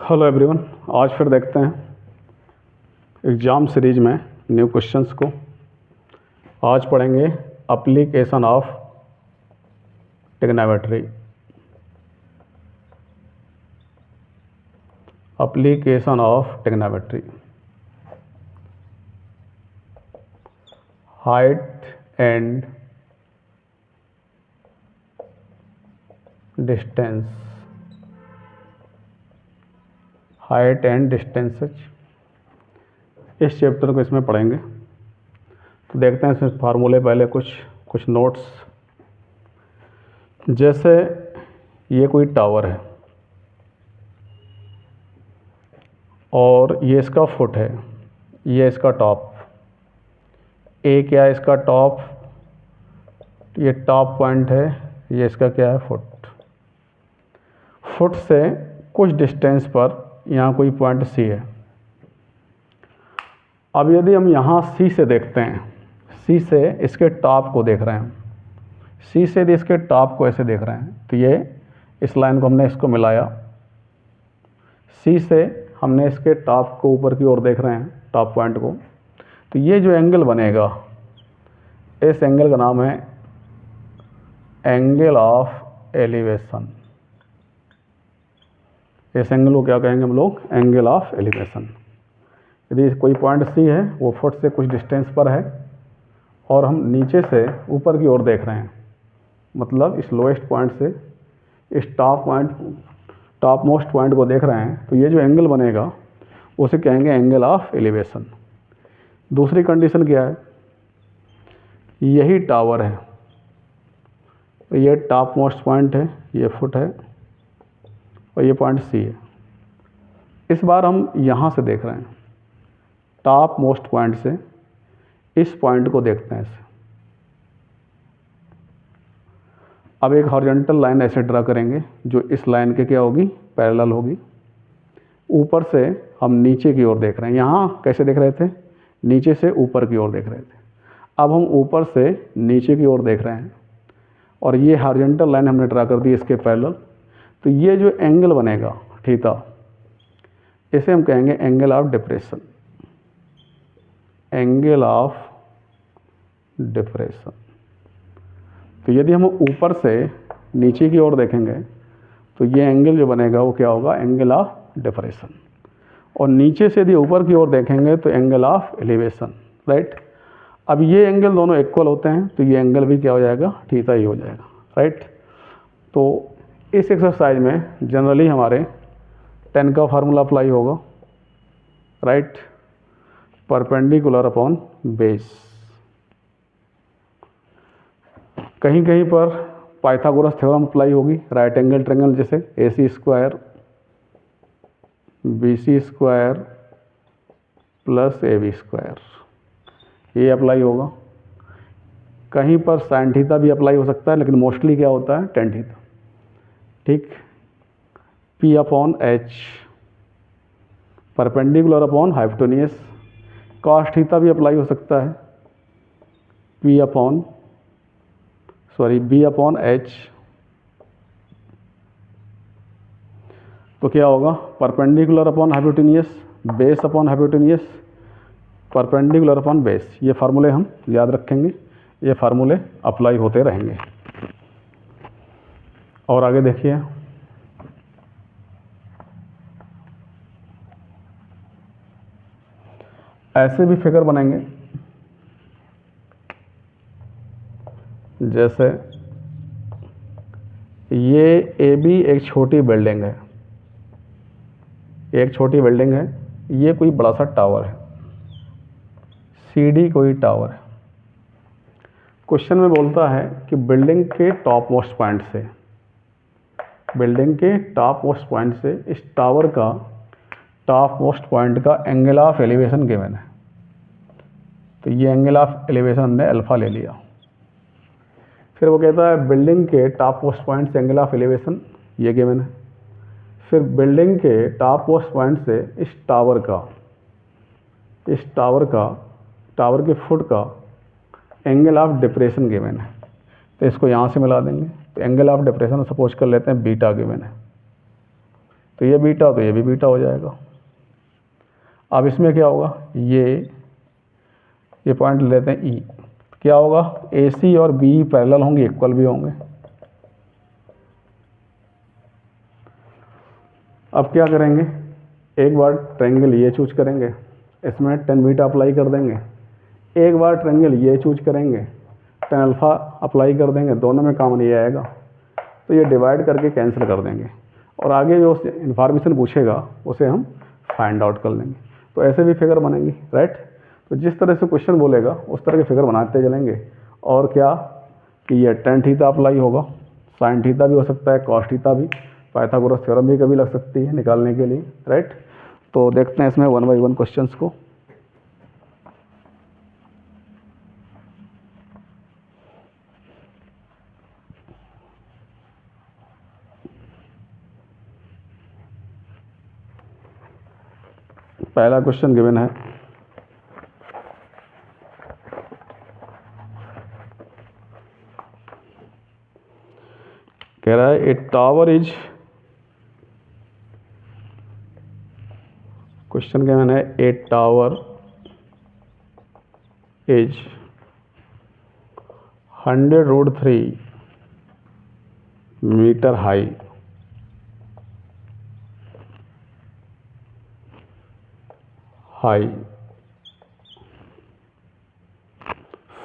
Hello everyone, आज फिर देखते हैं एग्ज़ाम सीरीज में न्यू क्वेश्चंस को। आज पढ़ेंगे application of trigonometry. Application of trigonometry, height and distance, height and distances, इस चैप्टर को इसमें पढ़ेंगे। तो देखते हैं इसमें फार्मूले, पहले कुछ नोट्स। जैसे ये कोई टावर है और ये इसका फुट है, ये इसका टॉप। ए क्या है इसका टॉप, ये टॉप पॉइंट है, ये इसका क्या है फुट। फुट से कुछ डिस्टेंस पर यहाँ कोई पॉइंट सी है। अब यदि हम यहाँ सी से देखते हैं, सी से इसके टॉप को देख रहे हैं, सी से यदि इसके टॉप को ऐसे देख रहे हैं, तो ये इस लाइन को हमने इसको मिलाया, सी से हमने इसके टॉप को ऊपर की ओर देख रहे हैं, टॉप पॉइंट को। तो ये जो एंगल बनेगा, इस एंगल का नाम है एंगल ऑफ एलिवेशन। इस एंगल को क्या कहेंगे हम लोग, एंगल ऑफ एलिवेशन। यदि कोई पॉइंट सी है, वो फुट से कुछ डिस्टेंस पर है और हम नीचे से ऊपर की ओर देख रहे हैं, मतलब इस लोएस्ट पॉइंट से इस टॉप मोस्ट पॉइंट को देख रहे हैं, तो ये जो एंगल बनेगा उसे कहेंगे एंगल ऑफ एलिवेशन। दूसरी कंडीशन क्या है, यही टावर है, ये टॉप मोस्ट पॉइंट है, ये फुट है और ये पॉइंट सी है। इस बार हम यहाँ से देख रहे हैं, टॉप मोस्ट पॉइंट से इस पॉइंट को देखते हैं ऐसे। अब एक हॉरिजॉन्टल लाइन ऐसे ड्रा करेंगे जो इस लाइन के क्या होगी, पैरेलल होगी। ऊपर से हम नीचे की ओर देख रहे हैं, यहाँ कैसे देख रहे थे, नीचे से ऊपर की ओर देख रहे थे। अब हम ऊपर से नीचे की ओर देख रहे हैं और ये हॉरिजॉन्टल लाइन हमने ड्रा कर दी इसके पैरेलल। तो ये जो एंगल बनेगा थीटा, इसे हम कहेंगे angle of depression, angle of depression. तो यदि हम ऊपर से नीचे की ओर देखेंगे तो ये एंगल जो बनेगा वो क्या होगा, एंगल ऑफ डिप्रेशन। और नीचे से यदि ऊपर की ओर देखेंगे तो एंगल ऑफ एलिवेशन, राइट। अब ये एंगल दोनों इक्वल होते हैं, तो ये एंगल भी क्या हो जाएगा, थीटा ही हो जाएगा, राइट। तो इस एक्सरसाइज में जनरली हमारे 10 का फार्मूला अप्लाई होगा, राइट। Perpendicular upon base. कहीं कहीं पर पाइथागोरस थ्योरम अप्लाई होगी, राइट एंगल ट्रायंगल जैसे AC square BC square plus AB square, ये अप्लाई होगा। कहीं पर साइन थीटा भी अप्लाई हो सकता है, लेकिन मोस्टली क्या होता है, टेन थीटा, ठीक। P upon H, perpendicular upon hypotenuse. Cos theta भी अप्लाई हो सकता है, B अपॉन H। तो क्या होगा, perpendicular upon hypotenuse, base upon hypotenuse, perpendicular upon base. ये फार्मूले हम याद रखेंगे, ये फार्मूले अप्लाई होते रहेंगे। और आगे देखिए, ऐसे भी फिगर बनेंगे। जैसे ये AB एक छोटी बिल्डिंग है, एक छोटी बिल्डिंग है, ये कोई बड़ा सा टावर है, CD कोई टावर है। क्वेश्चन में बोलता है कि बिल्डिंग के टॉप मोस्ट पॉइंट से, बिल्डिंग के टॉप मोस्ट पॉइंट से इस टावर का टॉप मोस्ट पॉइंट का एंगल ऑफ एलिवेशन गिवन है। तो ये एंगल ऑफ एलिवेशन हमने अल्फा ले लिया। फिर वो कहता है बिल्डिंग के टॉप मोस्ट पॉइंट से एंगल ऑफ एलिवेशन, ये गिवन है। फिर बिल्डिंग के टॉप मोस्ट पॉइंट से इस टावर के फुट का एंगल ऑफ डिप्रेशन गिवन है। तो इसको यहाँ से मिला देंगे, तो एंगल ऑफ डिप्रेशन सपोज कर लेते हैं बीटा गिवन है। तो ये बीटा, तो ये भी बीटा हो जाएगा। अब इसमें क्या होगा, ये पॉइंट लेते हैं ई, क्या होगा, ए सी और बी पैरेलल होंगे, इक्वल भी होंगे। अब क्या करेंगे, एक बार ट्रायंगल ये चूज करेंगे, इसमें टेन बीटा अप्लाई कर देंगे, एक बार ट्रायंगल ये चूज करेंगे, टेन अल्फा अप्लाई कर देंगे, दोनों में कॉमन ये आएगा, तो ये डिवाइड करके कैंसिल कर देंगे और आगे जो इन्फॉर्मेशन पूछेगा उसे हम फाइंड आउट कर लेंगे। तो ऐसे भी फिगर बनेंगी, राइट। तो जिस तरह से क्वेश्चन बोलेगा उस तरह के फिगर बनाते चलेंगे। और क्या कि ये टेन थीटा अप्लाई होगा, साइन थीटा भी हो सकता है, कॉस थीटा भी, पाइथागोरस थ्योरम भी कभी लग सकती है निकालने के लिए, राइट। तो देखते हैं इसमें वन बाई वन क्वेश्चंस को। पहला क्वेश्चन गिवन है, कह रहा है A tower is, question given है A tower is 100√3 metre high,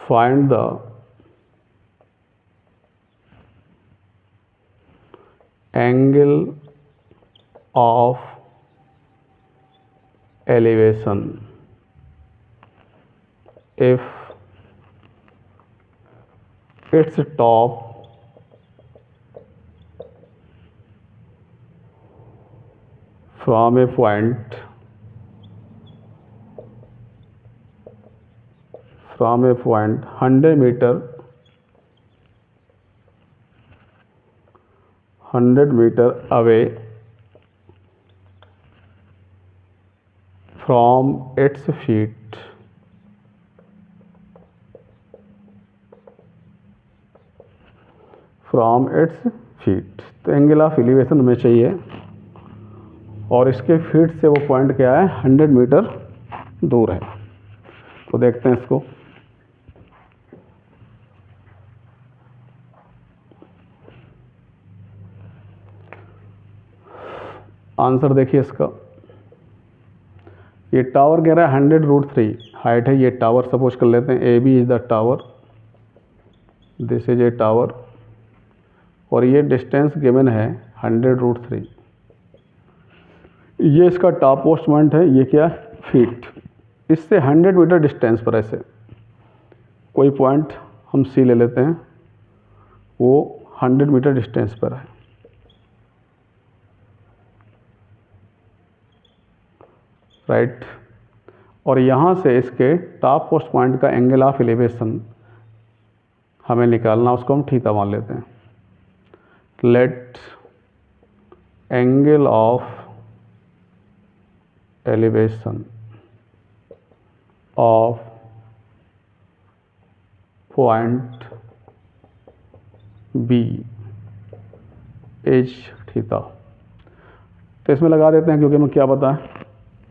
find the angle of elevation if its top from a point 100 meter away from its feet, तो angle of elevation हमें चाहिए और इसके फीट से वो पॉइंट क्या है, 100 मीटर दूर है। तो देखते हैं इसको, आंसर देखिए इसका। ये टावर कह रहा है 100√3 हाइट है, ये टावर सपोज कर लेते हैं, A B is the tower, this is a tower, और ये डिस्टेंस गिवन है 100√3, ये इसका टॉप मोस्ट पॉइंट है, ये क्या है, फीट। इससे 100 मीटर डिस्टेंस पर ऐसे कोई पॉइंट हम सी ले लेते हैं, वो 100 मीटर डिस्टेंस पर है, राइट। और यहाँ से इसके टॉप मोस्ट पॉइंट का एंगल ऑफ एलिवेशन हमें निकालना, उसको हम थीटा मान लेते हैं। Let angle of elevation of point B is theta. तो इसमें लगा देते हैं, क्योंकि हमें क्या पता है,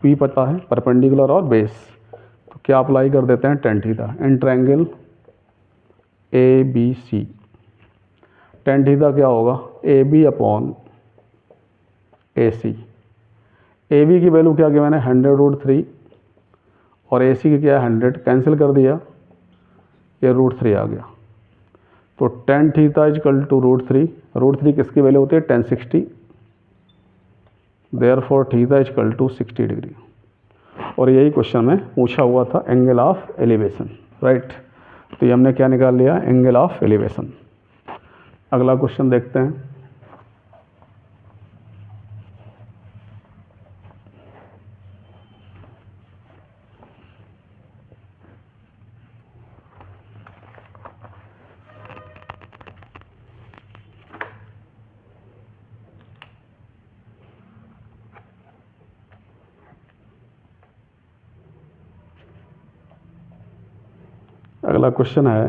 पी पता है, परपेंडिकुलर और बेस, तो क्या अप्लाई कर देते हैं, tan theta in triangle A B C. Tan theta क्या होगा, A B upon A C. A B की वैल्यू क्या गिवन है, 100√3 और ए सी की क्या है, 100, कैंसिल कर दिया, ये √3 आ गया। तो टेन थीटा इजकल टू √3, √3 किसकी वैल्यू होती है, 1060, therefore theta equal to 60 degree. और यही क्वेश्चन में पूछा हुआ था, एंगल ऑफ एलिवेशन, राइट। तो ये हमने क्या निकाल लिया, एंगल ऑफ एलिवेशन। अगला क्वेश्चन देखते हैं, अगला क्वेश्चन है,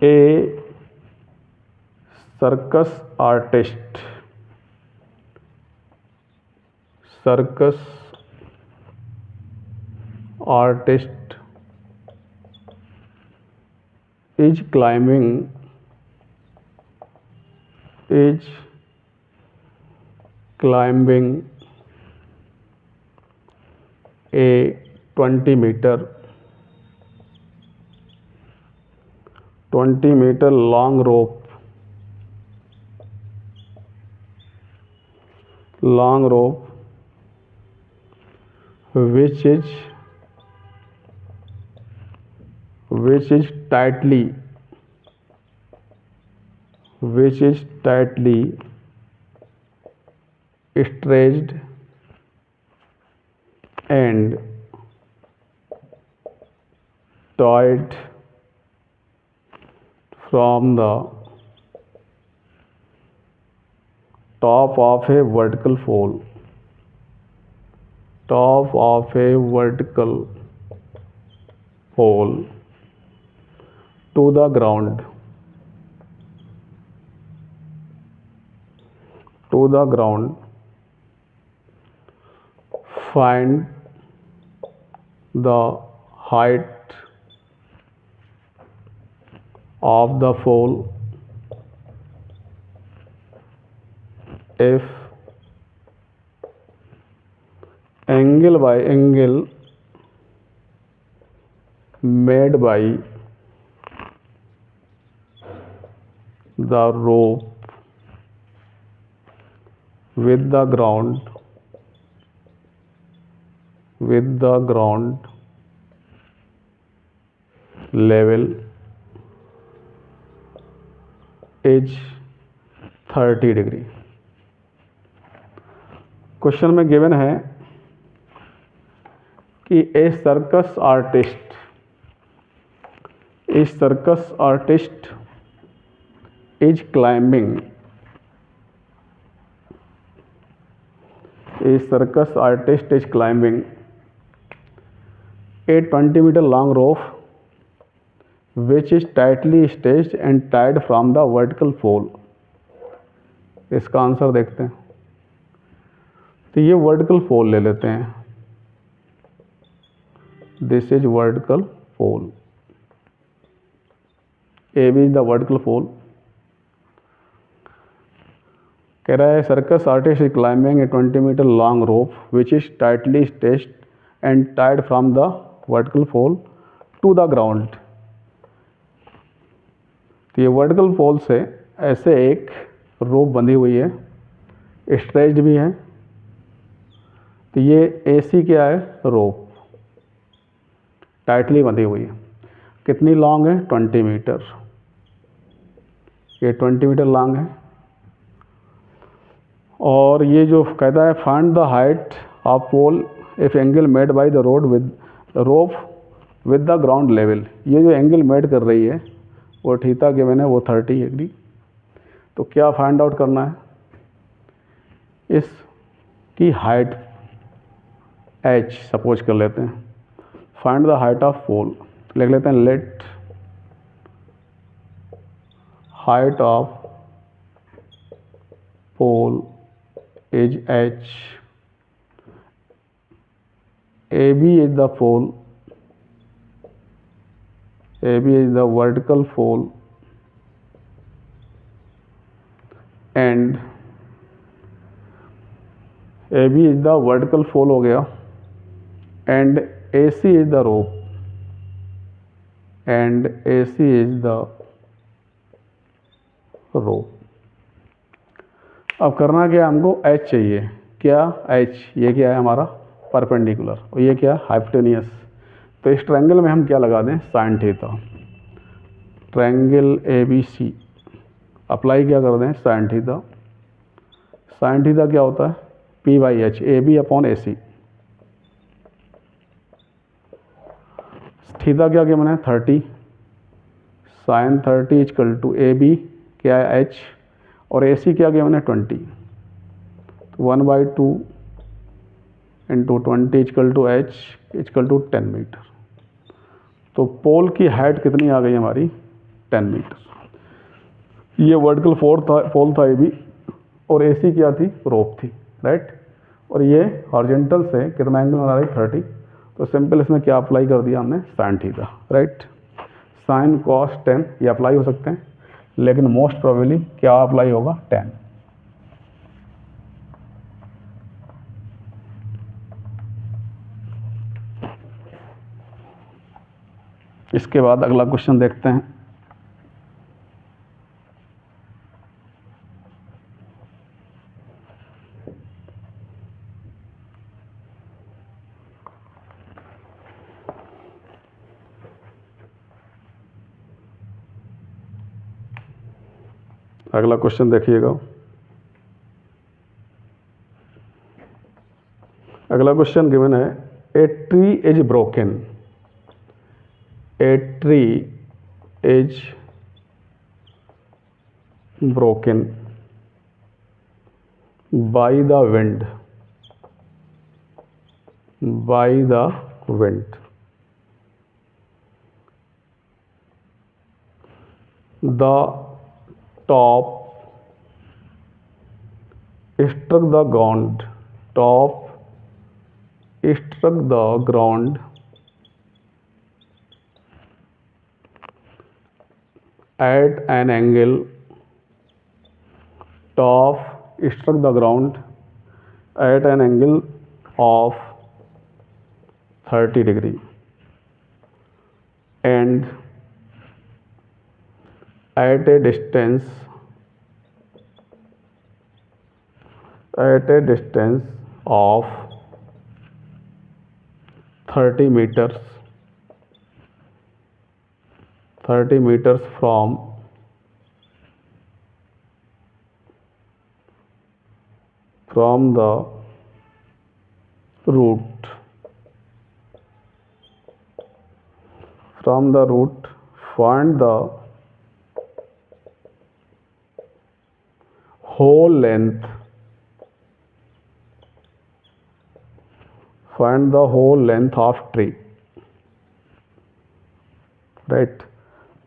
A circus artist, circus artist is climbing a 20 meter long rope which is tightly stretched and tied from the top of a vertical pole to the ground. Find the height of the pole if angle by angle made by the rope with the ground level is 30 degree. Question में given है कि A circus artist is climbing a 20-meter long rope which is tightly stretched and tied from the vertical pole। इसका आंसर देखते हैं। तो ये vertical pole ले लेते हैं, this is vertical pole, A B is the vertical pole. कह रहा है circus artist is climbing a 20-meter long rope which is tightly stretched and tied from the vertical pole to the ground. तो ये vertical पोल से ऐसे एक रोप बंधी हुई है, स्ट्रेच्ड भी है। तो ये एसी क्या है, रोप टाइटली बंधी हुई है। कितनी लॉन्ग है, 20 मीटर। ये 20 मीटर लॉन्ग है। और ये जो कहता है find the height of pole if angle made by the rope with the ground level. ये जो एंगल मेड कर रही है वो थीटा गिवन है, वो 30 डिग्री। तो क्या फाइंड आउट करना है, इसकी हाइट h सपोज कर लेते हैं। Find the height of pole, लिख लेते हैं let height of pole is h, AB is the pole, AB is the vertical pole and AB is the vertical pole हो गया and AC is the rope and AC is the rope। अब करना क्या, हमको h चाहिए। क्या h, ये क्या है हमारा परपेंडिकुलर और ये क्या हाइपोटेनियस। तो इस ट्रायंगल में हम क्या लगा दें, sine theta. Triangle ABC apply क्या कर दें, साइन थीटा। साइन थीटा क्या होता है, P/H, AB upon AC। Theta क्या गिवन है, 30। साइन 30 इक्वल टू AB क्या है h और AC क्या गिवन है 20। तो 1/2 into 20 equal to h equal to 10 meter. तो पोल की हाइट कितनी आ गई हमारी, 10 मीटर। ये वर्टिकल फॉल था ये भी, और AC क्या थी, रोप थी, राइट। और ये हॉरिजॉन्टल से कितना एंगल बना रही, 30। तो सिंपल इसमें क्या अप्लाई कर दिया हमने, sine theta, right. Sine cos tan ये अप्लाई हो सकते हैं, लेकिन मोस्ट प्रोबेबली क्या अप्लाई होगा, टेन। इसके बाद अगला क्वेश्चन देखते हैं। अगला क्वेश्चन देखिएगा। अगला क्वेश्चन गिवन है, a tree is broken, A tree is broken by the wind, by the wind. The top struck the ground, top struck the ground at an angle, top struck the ground at an angle of 30 degree and at a distance of 30 meters from the root. Find the whole length, of tree, right.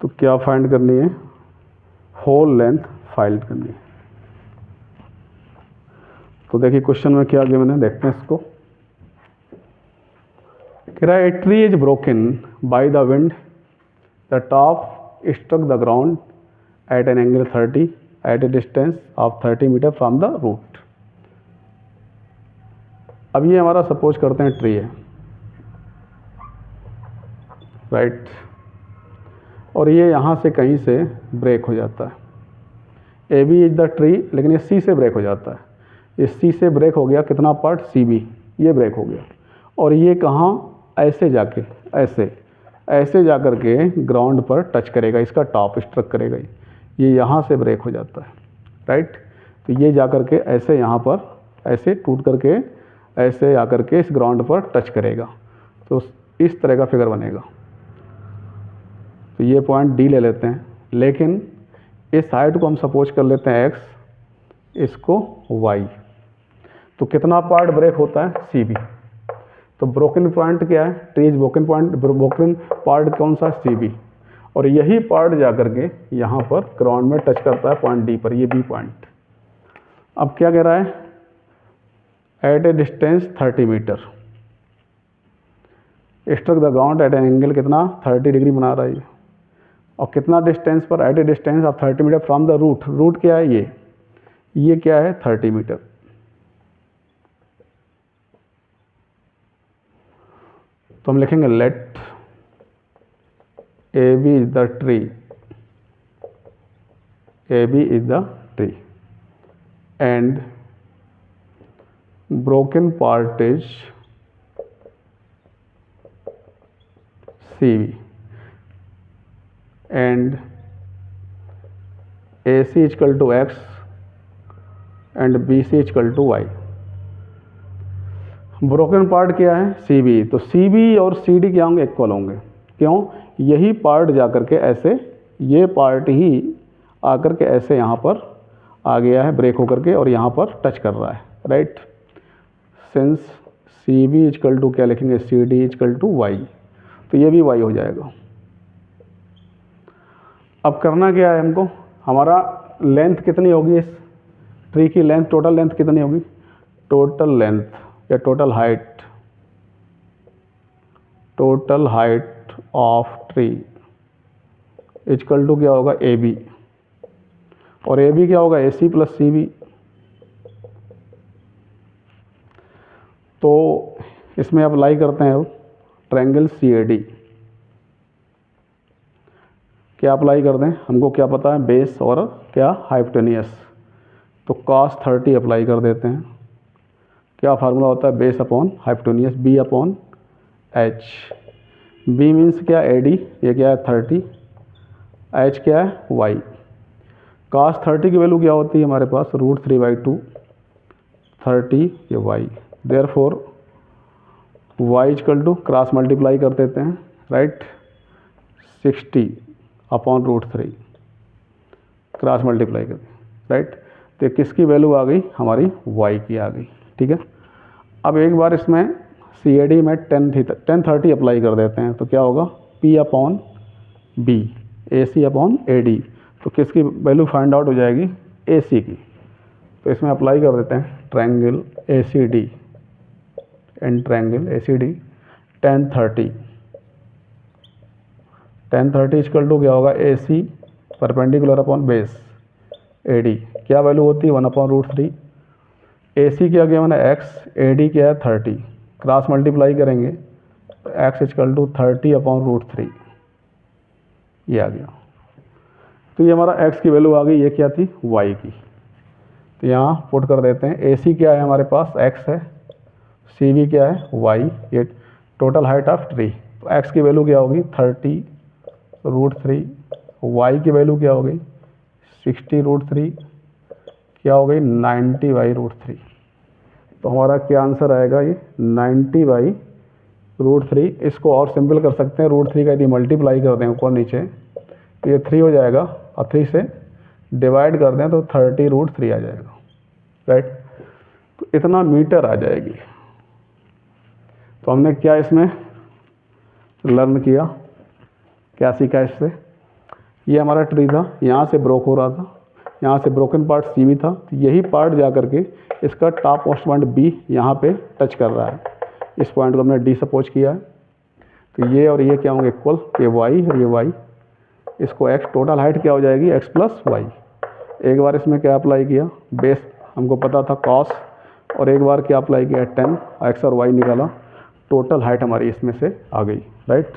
तो क्या find करनी है, whole length find करनी है। तो देखिए question में क्या गिवन है, देखते हैं इसको। कह रहा है, a tree is broken by the wind, the top struck the ground at an angle 30 at a distance of 30 meter from the root. अब ये हमारा सपोज करते हैं ट्री है, राइट। और ये यहाँ से कहीं से ब्रेक हो जाता है। A B is the tree, लेकिन ये सी से ब्रेक हो जाता है। ये सी से ब्रेक हो गया, कितना पार्ट, सी बी, ये ब्रेक हो गया। और ये कहाँ, ऐसे जाके, ऐसे जा कर के ग्राउंड पर टच करेगा, इसका टॉप स्ट्रक करेगा। ये यहाँ से ब्रेक हो जाता है, राइट। तो ये जा कर के ऐसे यहाँ पर ऐसे टूट करके ऐसे आकर के इस ग्राउंड पर टच करेगा। तो इस तरह का फिगर बनेगा। तो ये पॉइंट डी ले लेते हैं, लेकिन इस हाइट को हम सपोज कर लेते हैं एक्स, इसको वाई। तो कितना पार्ट ब्रेक होता है, सी बी। तो ब्रोकन पॉइंट क्या है, tree broken point, broken part कौन सा, सी बी। और यही पार्ट जाकर के यहाँ पर ग्राउंड में टच करता है पॉइंट डी पर, ये बी पॉइंट। अब क्या कह रहा है, at a distance 30 meter struck the ground at an angle, कितना, 30 डिग्री बना रहा है। और कितना डिस्टेंस पर, at a distance of 30 meter from the root. Root क्या है, ये क्या है, 30 मीटर। तो हम लिखेंगे let A B is the tree, A B is the tree and broken part is CV and AC is equal to X and BC is equal to Y। Broken part क्या है, CB। तो CB और CD क्या होंगे, equal होंगे। क्यों, यही part जाकर के ऐसे, ये पार्ट ही आकर के ऐसे यहाँ पर आ गया है ब्रेक होकर के, और यहाँ पर टच कर रहा है, right. Since C B equal to क्या लिखेंगे, C D equal to Y. तो ये भी वाई हो जाएगा। अब करना क्या है हमको, हमारा लेंथ कितनी होगी, इस ट्री की लेंथ, टोटल लेंथ कितनी होगी, टोटल लेंथ या total height of tree equal to क्या होगा, ए बी, और ए बी क्या होगा, A C plus C B. तो इसमें अप्लाई करते हैं अब ट्रायंगल सी ए डी। क्या अप्लाई कर दें, हमको क्या पता है, बेस और क्या हाइपोटेनियस, तो cos 30 अप्लाई कर देते हैं। क्या फार्मूला होता है, base upon hypotenuse, B upon H. B means क्या, ए डी, ये क्या है 30, एच क्या है, वाई। cos 30 की वैल्यू क्या होती है हमारे पास, √3/2, 30 ये Y, therefore Y equal to cross multiply कर देते हैं, राइट, 60 अपॉन √3, क्रॉस मल्टीप्लाई कर दें, राइट। तो किसकी वैल्यू आ गई, हमारी वाई की आ गई, ठीक है। अब एक बार इसमें सी ए डी में tan 30 अप्लाई कर देते हैं, तो क्या होगा, P upon B, A C upon A D, तो किसकी वैल्यू फाइंड आउट हो जाएगी, ए सी की। तो इसमें अप्लाई कर देते हैं triangle A C D, and triangle A C D tan 30 equal to क्या होगा, A C perpendicular upon base A D, क्या वैल्यू होती है 1/√3। ए सी क्या गया मैंने एक्स, ए डी क्या है 30, क्रॉस मल्टीप्लाई करेंगे तो एक्स इक्वल टू 30/√3, ये आ गया। तो ये हमारा एक्स की वैल्यू आ गई, ये क्या थी, वाई की। तो यहाँ पुट कर देते हैं, ए सी क्या है हमारे पास, एक्स है, सी बी क्या है, वाई, ये टोटल हाइट ऑफ ट्री। तो एक्स की वैल्यू क्या होगी, 30√3, वाई की वैल्यू क्या हो गई, 60√3, क्या हो गई, 90/√3। तो हमारा क्या आंसर आएगा, ये 90/√3। इसको और सिंपल कर सकते हैं, √3 का यदि मल्टीप्लाई कर दें ऊपर नीचे तो ये 3 हो जाएगा, और 3 से डिवाइड कर दें तो 30√3 आ जाएगा, राइट। तो इतना मीटर आ जाएगी। तो हमने क्या इसमें लर्न किया, क्या सीखा इससे, ये हमारा ट्री था, यहाँ से ब्रोक हो रहा था, यहाँ से ब्रोकन पार्ट सी भी था, तो यही पार्ट जा करके इसका टॉप मोस्ट पॉइंट बी यहाँ पे टच कर रहा है। इस पॉइंट को हमने डी सपोज किया है। तो ये और ये क्या होंगे इक्वल, ये वाई और ये वाई, इसको एक्स, टोटल हाइट क्या हो जाएगी, एक्स प्लस वाई। एक बार इसमें क्या अप्लाई किया, बेस हमको पता था कॉस, और एक बार क्या अप्लाई किया, tan, एक्स और वाई निकाला, टोटल हाइट हमारी इसमें से आ गई, राइट।